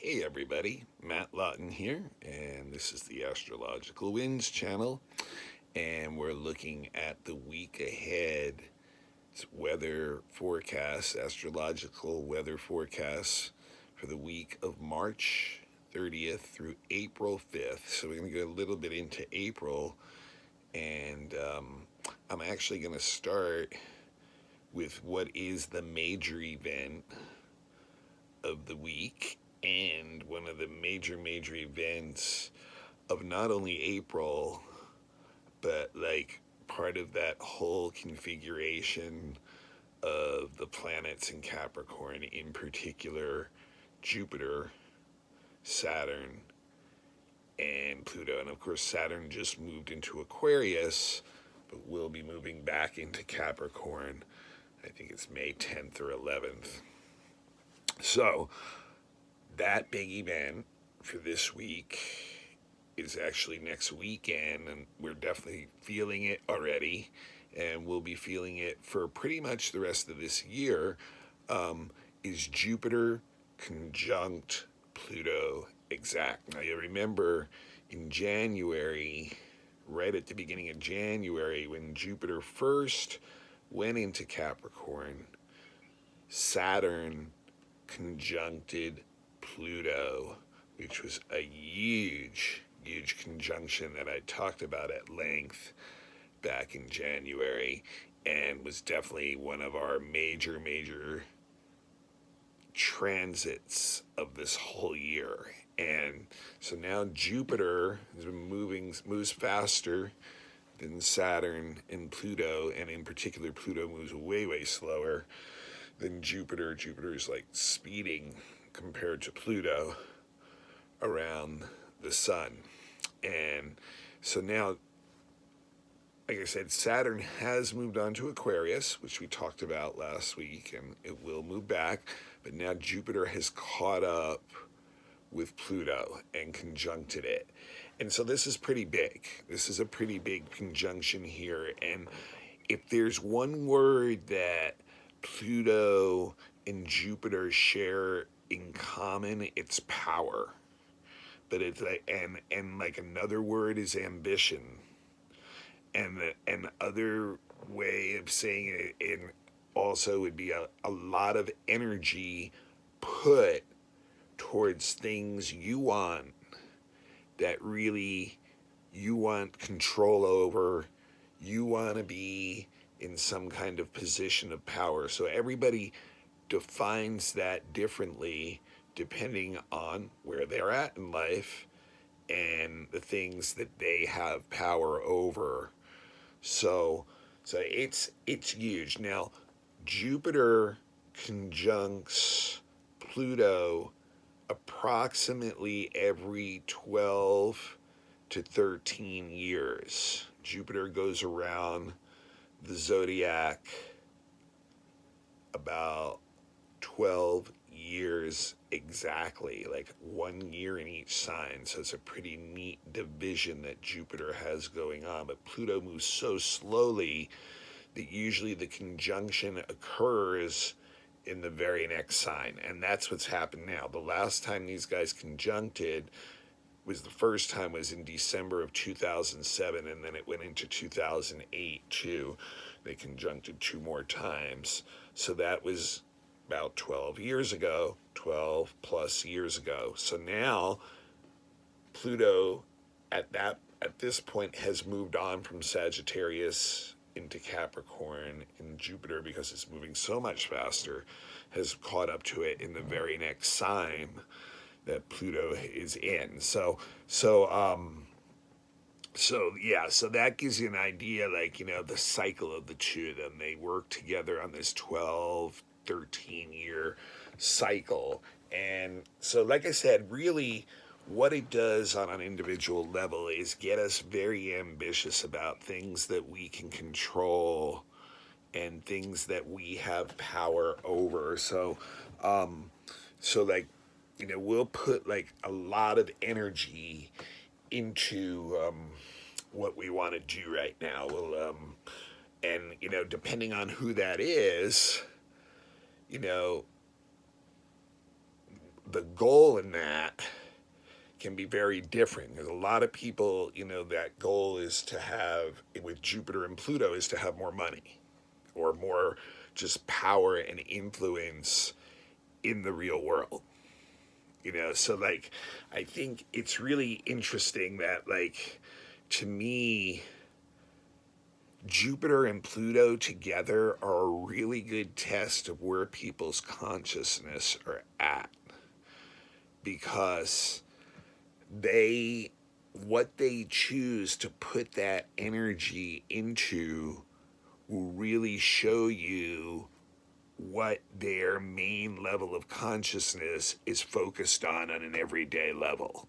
Hey everybody, Matt Lawton here, and this is the Astrological Winds channel, and we're looking at the week ahead weather forecasts, astrological weather forecasts for the week of March 30th through April 5th. So we're going to go a little bit into April, and I'm actually going to start with what is the major event of the week, and one of the major events of not only April, but like part of that whole configuration of the planets in Capricorn, in particular Jupiter, Saturn, and Pluto. And of course, Saturn just moved into Aquarius, but will be moving back into Capricorn. I think it's May 10th or 11th. So, that big event for this week is actually next weekend, and we're definitely feeling it already, and we'll be feeling it for pretty much the rest of this year. Is Jupiter conjunct Pluto exact? Now, you remember in January, right at the beginning of January, when Jupiter first went into Capricorn, Saturn conjuncted Pluto, which was a huge conjunction that I talked about at length back in January, and was definitely one of our major transits of this whole year. And so now Jupiter has been moves faster than Saturn and Pluto, and in particular Pluto moves way slower than Jupiter. Jupiter is like speeding compared to Pluto around the sun. And so now, like I said, Saturn has moved on to Aquarius, which we talked about last week, and it will move back. But now Jupiter has caught up with Pluto and conjuncted it. And so this is pretty big. This is a pretty big conjunction here. And if there's one word that Pluto and Jupiter share in common, it's power. But it's like, and like another word is ambition, and other way of saying it, and also would be a lot of energy put towards things you want, that really you want control over, you want to be in some kind of position of power. So everybody defines that differently depending on where they're at in life and the things that they have power over. So it's huge. Now, Jupiter conjuncts Pluto approximately every 12 to 13 years. Jupiter goes around the zodiac about 12 years exactly, like 1 year in each sign. So it's a pretty neat division that Jupiter has going on. But Pluto moves so slowly that usually the conjunction occurs in the very next sign. And that's what's happened now. The last time these guys conjuncted was the first time was in December of 2007, and then it went into 2008 too. They conjuncted 2 more times. So that was about 12 years ago, 12 plus years ago. So now Pluto at this point has moved on from Sagittarius into Capricorn, and Jupiter, because it's moving so much faster, has caught up to it in the very next sign that Pluto is in. So that gives you an idea, like, the cycle of the two of them. They work together on this 12, 13-year cycle. And so, like I said, really what it does on an individual level is get us very ambitious about things that we can control and things that we have power over. So like, we'll put like a lot of energy into what we want to do right now. And depending on who that is, the goal in that can be very different. There's a lot of people, that goal is to have, with Jupiter and Pluto, is to have more money or more just power and influence in the real world. So like, I think it's really interesting that, like, to me, Jupiter and Pluto together are a really good test of where people's consciousness are at, because what they choose to put that energy into will really show you what their main level of consciousness is focused on an everyday level.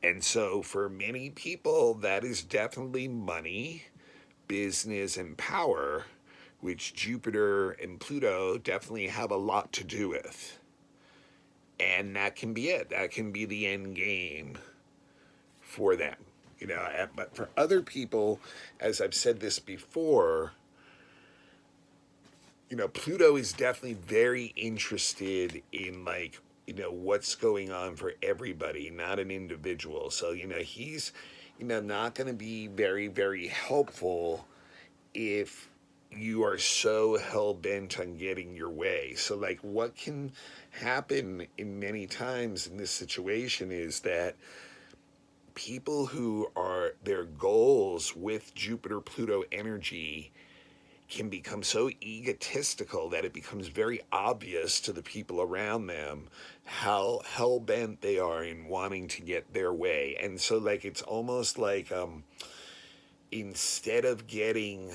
And so for many people, that is definitely money, business, and power, which Jupiter and Pluto definitely have a lot to do with. And that can be it. That can be the end game for them. But for other people, as I've said this before, Pluto is definitely very interested in, like, what's going on for everybody, not an individual. So, he's, not going to be very, very helpful if you are so hell-bent on getting your way. So, like, what can happen in many times in this situation is that people who are their goals with Jupiter Pluto energy can become so egotistical that it becomes very obvious to the people around them how hell-bent they are in wanting to get their way. And so, like, it's almost like instead of getting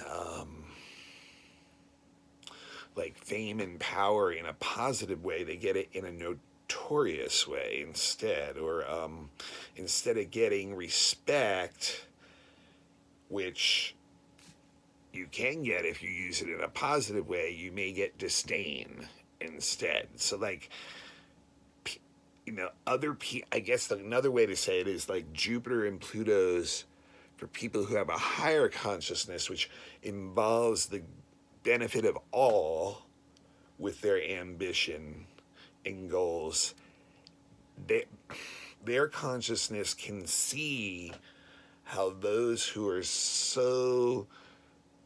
like fame and power in a positive way, they get it in a notorious way instead. Or instead of getting respect, which you can get if you use it in a positive way, you may get disdain instead. So, like, I guess another way to say it is like Jupiter and Pluto's, for people who have a higher consciousness, which involves the benefit of all with their ambition and goals, their consciousness can see how those who are so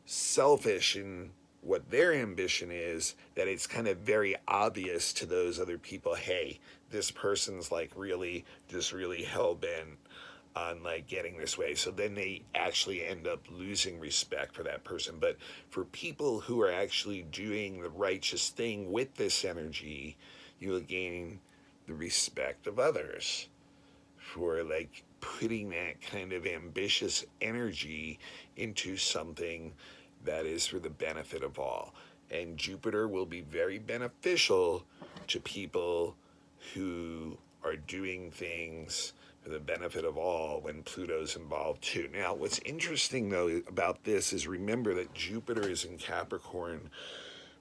selfish in what their ambition is, that it's kind of very obvious to those other people, hey, this person's like really hell-bent on like getting this way. So then they actually end up losing respect for that person. But for people who are actually doing the righteous thing with this energy, you will gain the respect of others for like putting that kind of ambitious energy into something that is for the benefit of all. And Jupiter will be very beneficial to people who are doing things for the benefit of all when Pluto's involved too. Now, what's interesting though about this is, remember that Jupiter is in Capricorn,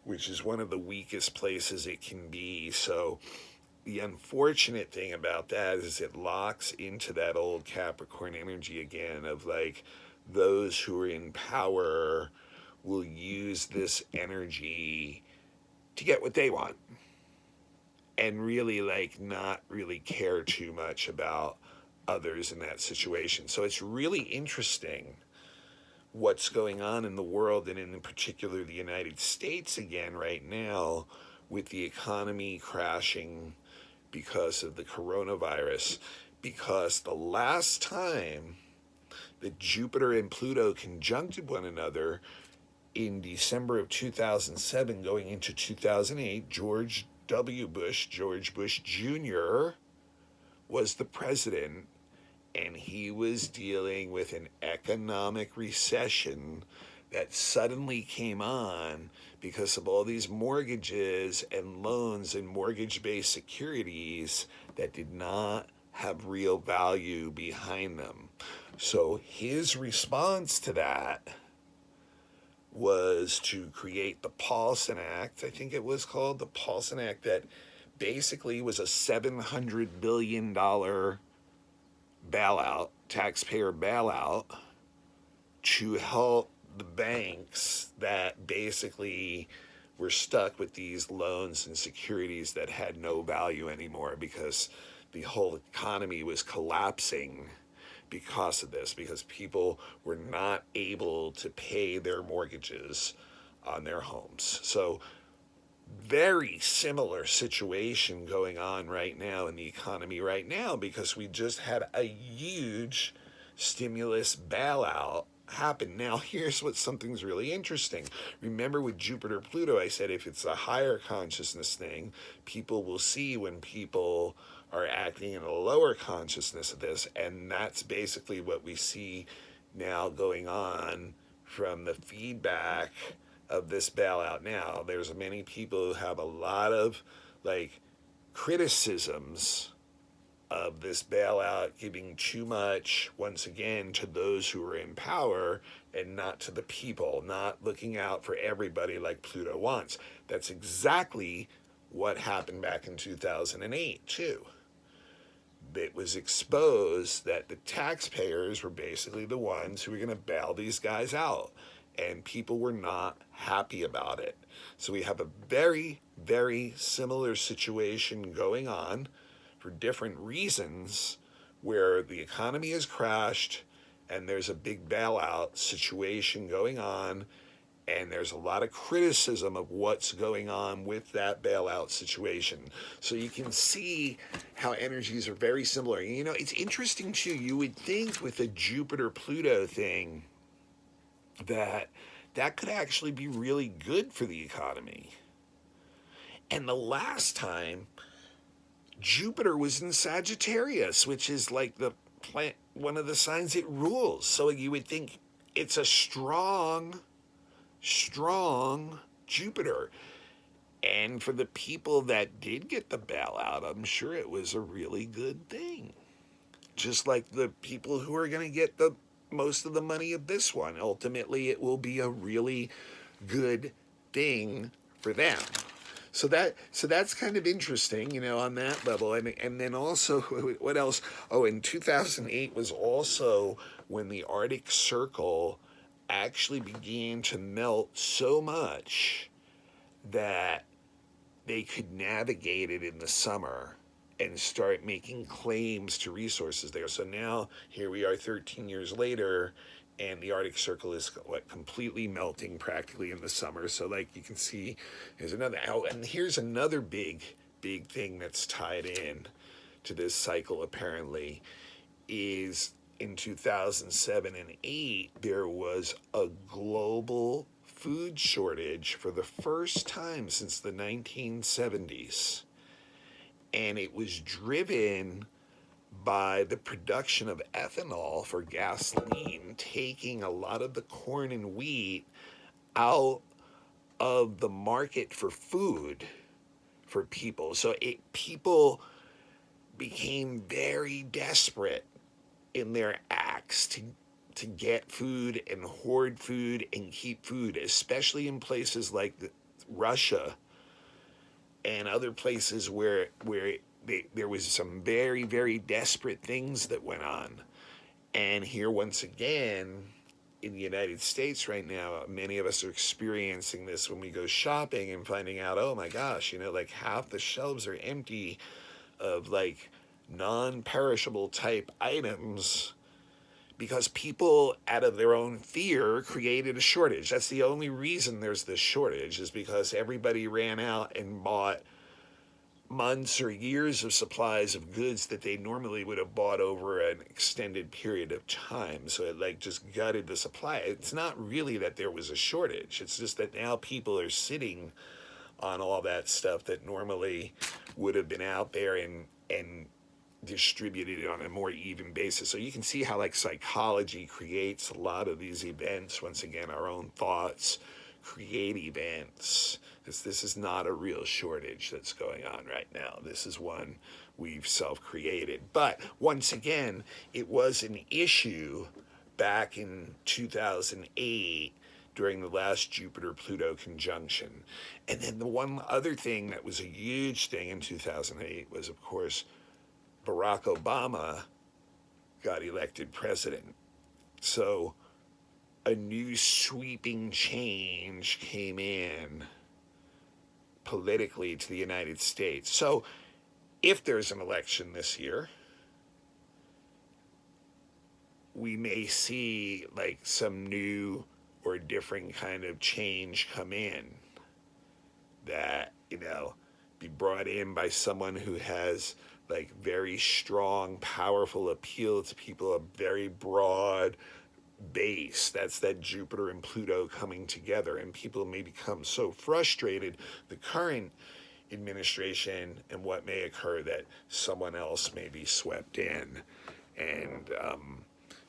which is one of the weakest places it can be. So the unfortunate thing about that is it locks into that old Capricorn energy again of like, those who are in power will use this energy to get what they want and really like not really care too much about others in that situation. So it's really interesting what's going on in the world, and in particular the United States again right now, with the economy crashing because of the coronavirus. Because the last time that Jupiter and Pluto conjuncted one another, in December of 2007 going into 2008, George Bush Jr. was the president, and he was dealing with an economic recession that suddenly came on because of all these mortgages and loans and mortgage-based securities that did not have real value behind them. So his response to that was to create the Paulson Act. I think it was called the Paulson Act, that basically was a $700 billion bailout, taxpayer bailout, to help the banks that basically we're stuck with these loans and securities that had no value anymore because the whole economy was collapsing because of this, because people were not able to pay their mortgages on their homes. So very similar situation going on right now in the economy right now, because we just had a huge stimulus bailout happen. Now, here's what something's really interesting. Remember with Jupiter Pluto, I said if it's a higher consciousness thing, people will see when people are acting in a lower consciousness of this. And that's basically what we see now going on from the feedback of this bailout. Now, there's many people who have a lot of like criticisms of this bailout, giving too much, once again, to those who are in power and not to the people, not looking out for everybody like Pluto wants. That's exactly what happened back in 2008, too. It was exposed that the taxpayers were basically the ones who were going to bail these guys out, and people were not happy about it. So we have a very, very similar situation going on for different reasons, where the economy has crashed and there's a big bailout situation going on, and there's a lot of criticism of what's going on with that bailout situation. So you can see how energies are very similar. You know, it's interesting too, you would think with a Jupiter-Pluto thing that could actually be really good for the economy. And the last time, Jupiter was in Sagittarius, which is like the plant, one of the signs it rules. So you would think it's a strong Jupiter. And for the people that did get the bailout, I'm sure it was a really good thing. Just like the people who are going to get the most of the money of this one. Ultimately, it will be a really good thing for them. So that's kind of interesting, you know, on that level. And then also, what else? Oh, in 2008 was also when the Arctic Circle actually began to melt so much that they could navigate it in the summer and start making claims to resources there. So now here we are 13 years later, and the Arctic Circle is completely melting practically in the summer. So like you can see, there's another, and here's another big thing that's tied in to this cycle apparently, is in 2007 and 8, there was a global food shortage for the first time since the 1970s. And it was driven by the production of ethanol for gasoline, taking a lot of the corn and wheat out of the market for food for people. So people became very desperate in their acts to get food and hoard food and keep food, especially in places like Russia and other places where there was some very, very desperate things that went on. And here, once again, in the United States right now, many of us are experiencing this when we go shopping and finding out, oh my gosh, you know, like half the shelves are empty of like non-perishable type items, because people, out of their own fear, created a shortage. That's the only reason there's this shortage, is because everybody ran out and bought months or years of supplies of goods that they normally would have bought over an extended period of time. So it like just gutted the supply. It's not really that there was a shortage. It's just that now people are sitting on all that stuff that normally would have been out there and distributed on a more even basis. So you can see how like psychology creates a lot of these events. Once again, our own thoughts create events. This is not a real shortage that's going on right now. This is one we've self-created. But once again, it was an issue back in 2008 during the last Jupiter-Pluto conjunction. And then the one other thing that was a huge thing in 2008 was, of course, Barack Obama got elected president. So a new sweeping change came in politically to the United States. So if there's an election this year, we may see like some new or different kind of change come in that, be brought in by someone who has like very strong, powerful appeal to people, a very broad base. That's that Jupiter and Pluto coming together, and people may become so frustrated, the current administration and what may occur, that someone else may be swept in and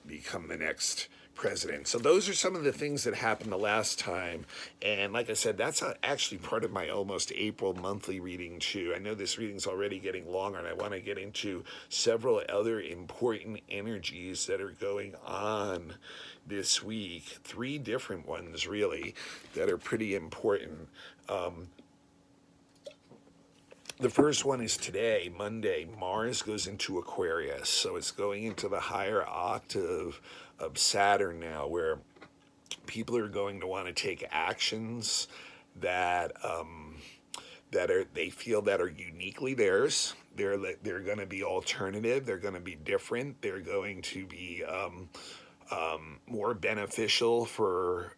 become the next president. So those are some of the things that happened the last time. And like I said, that's actually part of my almost April monthly reading too. I know this reading's already getting longer, and I want to get into several other important energies that are going on this week. 3 different ones really that are pretty important. The first one is today, Monday. Mars goes into Aquarius, so it's going into the higher octave of Saturn now, where people are going to want to take actions that they feel that are uniquely theirs. They're going to be alternative. They're going to be different. They're going to be more beneficial for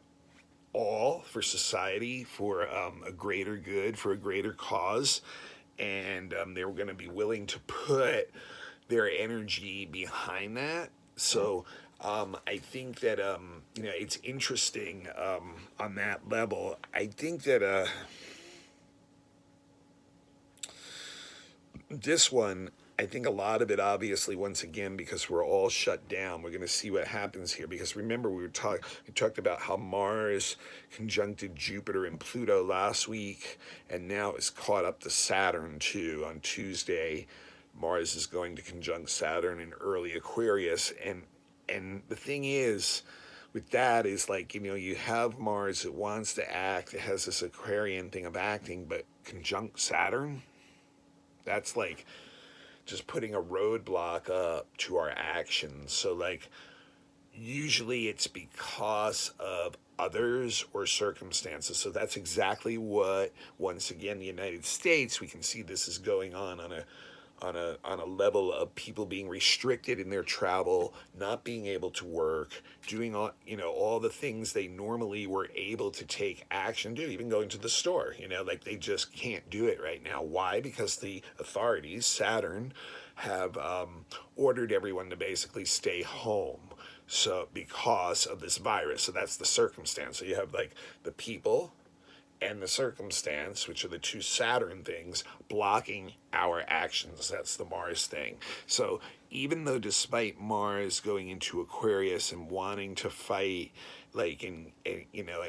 all, for society, for a greater good, for a greater cause. And they were going to be willing to put their energy behind that. So I think that, it's interesting on that level. I think that this one, I think a lot of it, obviously, once again, because we're all shut down, we're going to see what happens here. Because remember, we talked about how Mars conjuncted Jupiter and Pluto last week, and now it's caught up to Saturn too. On Tuesday, Mars is going to conjunct Saturn in early Aquarius, and the thing is, with that is like, you have Mars that wants to act, it has this Aquarian thing of acting, but conjunct Saturn, that's like just putting a roadblock up to our actions. So like, usually it's because of others or circumstances. So that's exactly what, once again, the United States, we can see this is going on a level of people being restricted in their travel, not being able to work, doing all the things they normally were able to take action to, even going to the store, like they just can't do it right now. Why? Because the authorities, Saturn, have ordered everyone to basically stay home. So because of this virus, so that's the circumstance. So you have like the people and the circumstance, which are the 2 Saturn things, blocking our actions. That's the Mars thing. So even though, despite Mars going into Aquarius and wanting to fight, like, and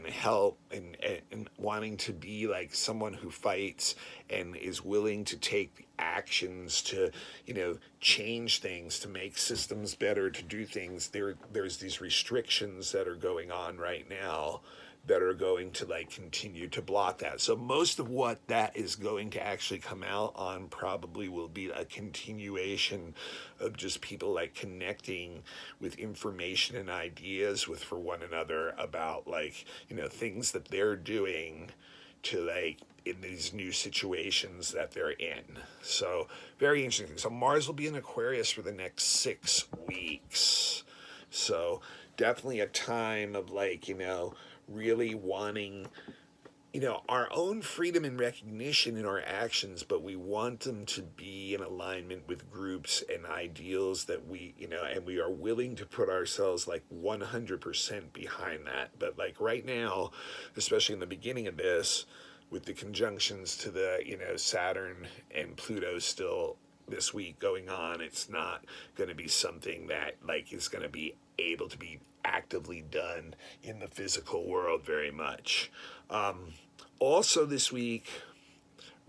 help, and wanting to be like someone who fights and is willing to take actions to, change things, to make systems better, to do things, there's these restrictions that are going on right now that are going to like continue to block that. So most of what that is going to actually come out on probably will be a continuation of just people like connecting with information and ideas for one another about like, things that they're doing to like in these new situations that they're in. So very interesting. So Mars will be in Aquarius for the next 6 weeks. So definitely a time of like, really wanting, our own freedom and recognition in our actions, but we want them to be in alignment with groups and ideals that we, and we are willing to put ourselves like 100% behind that. But like right now, especially in the beginning of this, with the conjunctions to the, Saturn and Pluto still this week going on, it's not going to be something that like is going to be able to be actively done in the physical world very much. Also this week,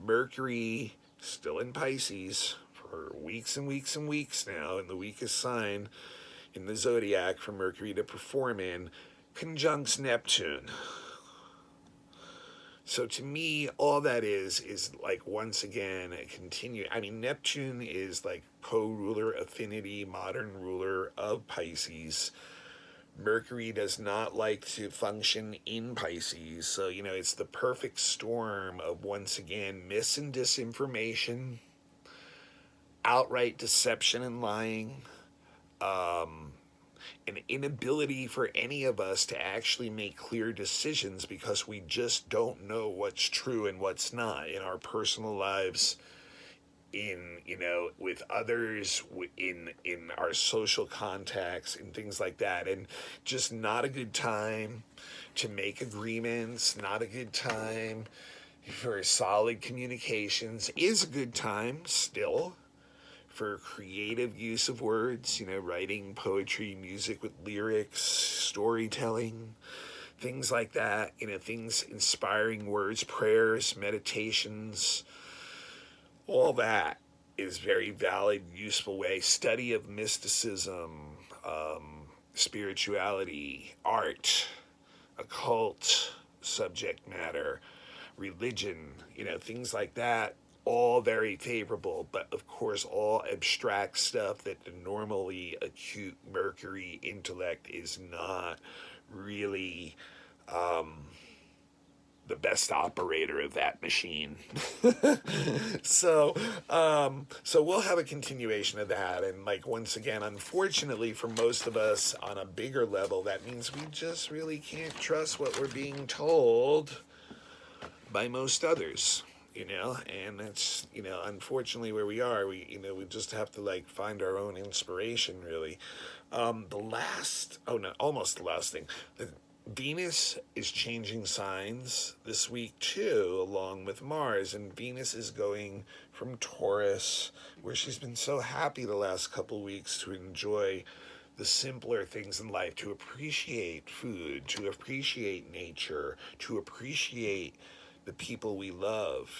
Mercury still in Pisces for weeks and weeks and weeks now, and the weakest sign in the zodiac for Mercury to perform in, conjuncts Neptune. So to me, all that is like, once again, a continue. I mean, Neptune is like co-ruler, affinity, modern ruler of Pisces, Mercury does not like to function in Pisces. So, it's the perfect storm of, once again, mis and disinformation, outright deception and lying, an inability for any of us to actually make clear decisions because we just don't know what's true and what's not in our personal lives, in with others, in our social contacts and things like that. And just not a good time to make agreements, not a good time for solid communications. Is a good time still for creative use of words, writing poetry, music with lyrics, storytelling, things like that, things, inspiring words, prayers, meditations, all that is very valid, useful way. Study of mysticism, spirituality, art, occult subject matter, religion, things like that, all very favorable. But of course, all abstract stuff that the normally acute Mercury intellect is not really the best operator of that machine. So we'll have a continuation of that. And like, once again, unfortunately for most of us on a bigger level, that means we just really can't trust what we're being told by most others, and that's, unfortunately where we are. We just have to like find our own inspiration, really. The last, oh no, almost the last thing, Venus is changing signs this week too, along with Mars, and Venus is going from Taurus, where she's been so happy the last couple weeks, to enjoy the simpler things in life, to appreciate food, to appreciate nature, to appreciate the people we love,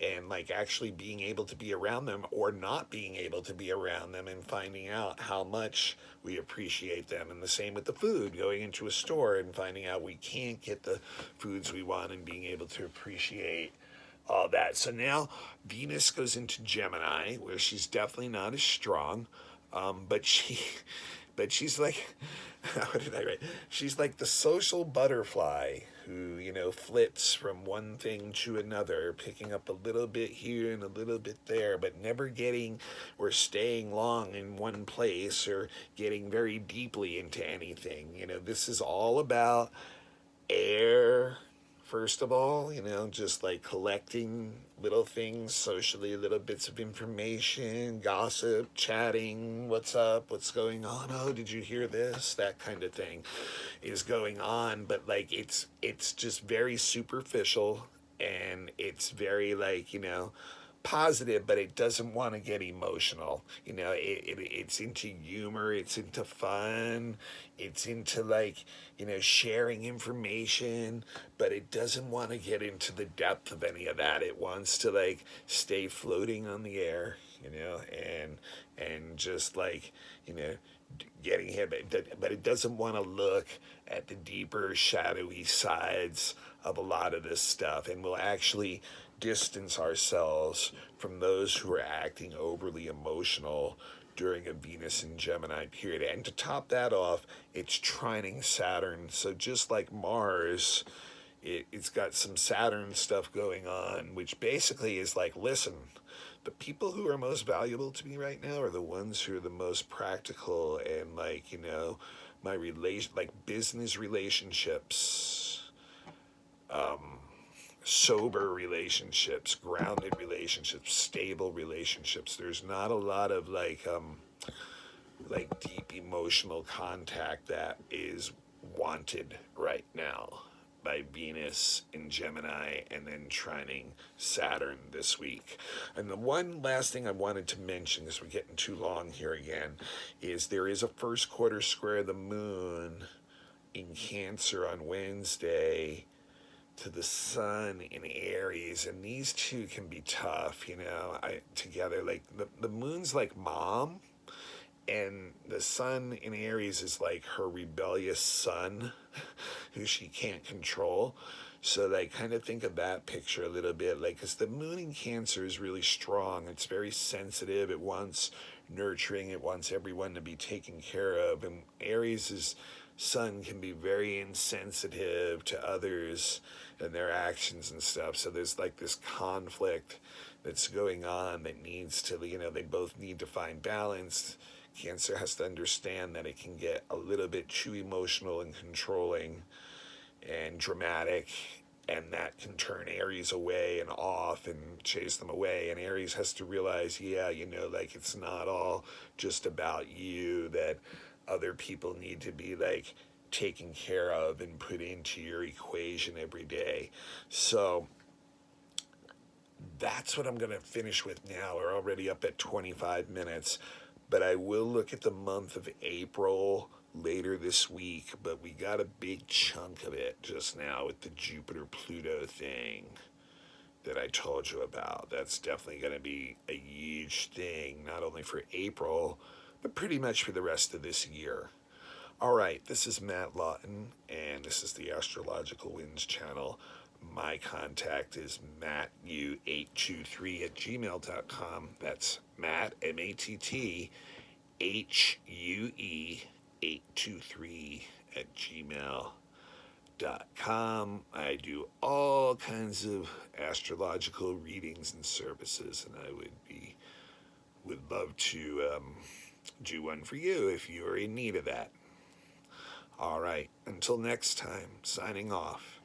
and like actually being able to be around them or not being able to be around them, and finding out how much we appreciate them. And the same with the food, going into a store and finding out we can't get the foods we want, and being able to appreciate all that. So now Venus goes into Gemini, where she's definitely not as strong, but she's like, what did I write? She's like the social butterfly who, flits from one thing to another, picking up a little bit here and a little bit there, but never getting or staying long in one place or getting very deeply into anything. This is all about air, first of all, just like collecting little things socially, little bits of information, gossip, chatting, what's up, what's going on, oh, did you hear this, that kind of thing is going on. But like, it's just very superficial, and it's very like, positive, but it doesn't want to get emotional. It's into humor, it's into fun, it's into like, sharing information, but it doesn't want to get into the depth of any of that. It wants to like stay floating on the air, and just like, getting hit, but it doesn't want to look at the deeper, shadowy sides of a lot of this stuff, and will actually distance ourselves from those who are acting overly emotional during a Venus in Gemini period. And to top that off, it's trining Saturn. So just like Mars, it's got some Saturn stuff going on, which basically is like, listen, the people who are most valuable to me right now are the ones who are the most practical, and like, my like business relationships, sober relationships, grounded relationships, stable relationships. There's not a lot of like deep emotional contact that is wanted right now by Venus in Gemini, and then trining Saturn this week. And the one last thing I wanted to mention, because we're getting too long here again, is there is a first quarter square of the moon in Cancer on Wednesday to the sun in Aries, and these two can be tough, together. Like the moon's like mom, and the sun in Aries is like her rebellious son who she can't control. So like kind of think of that picture a little bit, like, because the moon in Cancer is really strong. It's very sensitive. It wants nurturing. It wants everyone to be taken care of. And Aries' sun can be very insensitive to others and their actions and stuff. So there's like this conflict that's going on that needs to, they both need to find balance. Cancer has to understand that it can get a little bit too emotional and controlling and dramatic, and that can turn Aries away and off and chase them away. And Aries has to realize, yeah, like, it's not all just about you, that other people need to be like taken care of and put into your equation every day. So that's what I'm going to finish with now. We're already up at 25 minutes, but I will look at the month of April later this week. But we got a big chunk of it just now with the Jupiter Pluto thing that I told you about. That's definitely going to be a huge thing, not only for April, but pretty much for the rest of this year. All right, this is Matt Lawton, and this is the Astrological Winds channel. My contact is matthue823@gmail.com. That's Matt, MATT, HUE 823@gmail.com. I do all kinds of astrological readings and services, and I would love to do one for you if you are in need of that. All right, until next time, signing off.